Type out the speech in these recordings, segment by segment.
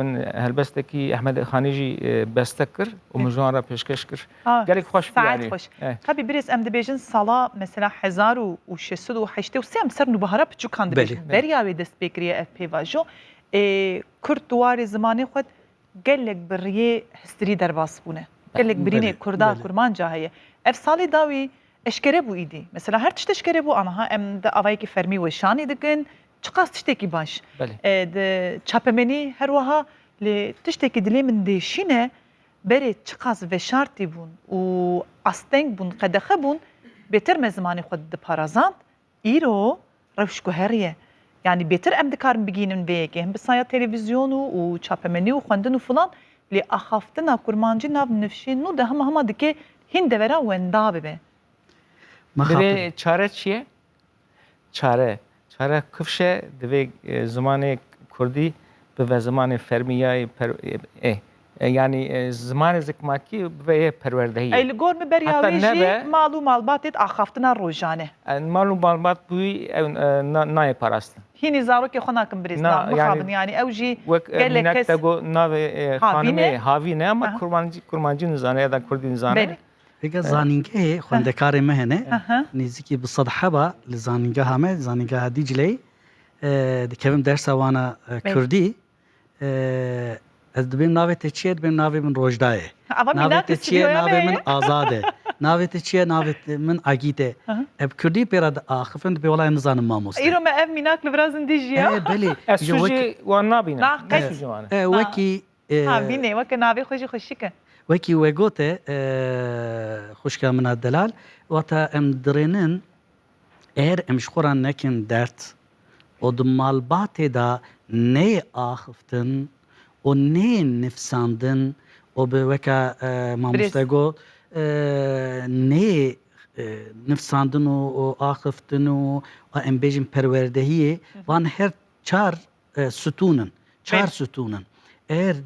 من هەلبەستێکی ئەحمەد خانیژی بەستە کرد و من جوان را پێشکەش کرد gelek xweş ساعت خوش tabii biraz em dibêjin sala mesela 1683 em ser nûbihara piçûkan dibêjin beriya wê destpêkiriye ev pêvajo Kurd duwarê zimanê xwe gelek bi rêyê histirî derbas bûne gelek birînê Kurda kurmanca heye ev salê da wî eşkere bû îdî mesela her tişt eşkere bû aniha em de avayekî fermî weşanê dikin çiqas tiştekî baş di çapemenî her wiha lê tiştekî dilê min dêşîne berê çiqas veşartî bûn û asteng bûn qedexe bûn bêtir me zimanê xwe diparazand îro rewş guheriye yani bêtir em dikarin bigînin vê yekê him bi saya televîzyonû û çapemenî û xwendin û filan lê axaftina kurmancî nav nifşên nû de hema dike hîn devera wenda bibe Divê çare çi ye? Çare kifşe divê zimanê Kurdî bibe zimanê fermîyayê yani zimanê zikmakî bibe perwerdehiyê. Ey li gor me beriya wê jî mal û malbatê axaftina rojane. Mal û malbat bûyî ew nayê parastin. Hînî zarokê xwe nakin birêz mixabin yani ew jî gelek kes te got navê xanimê havî ne ama kurmancî nizane ya da Kurdî nizane. Peki zanîngehê xwendekarê me hene nêzîkî bi sed heba li zanîngeha me zanîngeha Dicleyê dikevim dersa wana Kurdî ez dibêm navê te çi ye dibêm navê min Rojda ye navê te çi ye navê min Azad e navê te çi ye navê min Agît e ev Kurdî pêra axifin dibê welaya nizanim mamoste îro me ev mînak li virazin dî jî ya belê ez jî wan nabînim wekî bînê weke navê xwe jî xweşik e wekî we gote xwişka min a Delal wata em dirênin eğer em ji xwe re nekin dert û di malbatê da nê axiftin û nê nifsandin û bi weka mamoste got nê nifsandin û axiftin û em bêjin perwerdehiyê wan her çar sütûnin çar sütûnin eğer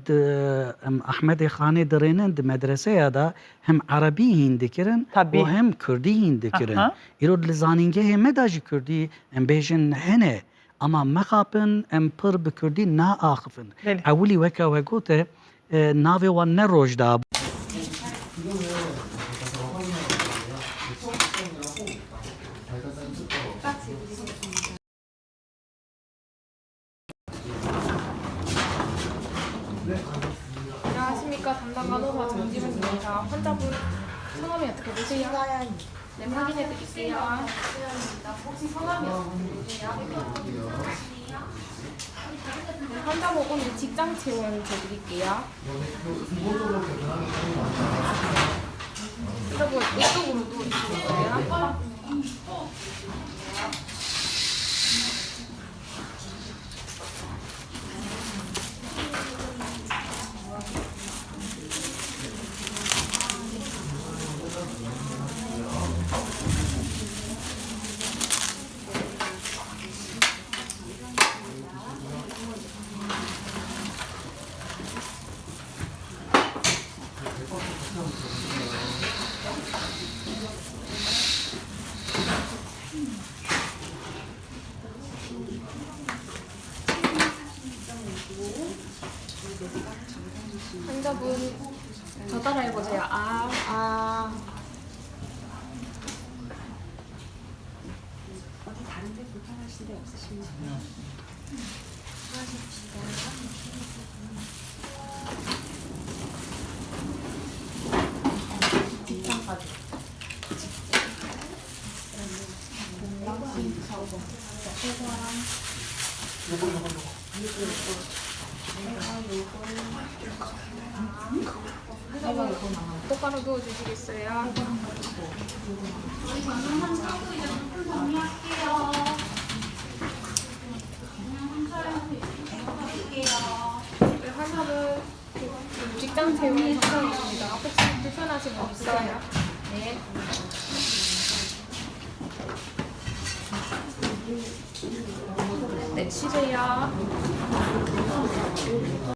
em Ahmedê Xanê dirênin di medreseya da hem Arabî hîn dikirin û hem Kurdî hîn dikirin. Îro li zanîngehê me da jî Kurdî em bêjin hene ama mexapin em pir bi Kurdî naaxifin. Ewilî weka we gote navê wan ne Rojda 안녕하십니까. 담당 간호사 정지문입니다. 환자분 성함이 어떻게 되세요? 네, 확인해 드릴게요. 혹시 성함이 어떻게 되세요? 네, 환자분 오늘 직장 지원 드릴게요. 환자분 이쪽으로 누워주실게요. 환자분 저 따라 해보세요. 어디 다른데 불편하신 데 없으십니까? 수고하십시다. 직장까지. 똑바로 누워주시겠어요? 네, 환자분 직장 재훈 신청이십니다. 혹시 불편하신 거 없어요? 네. 네, 쉬세요.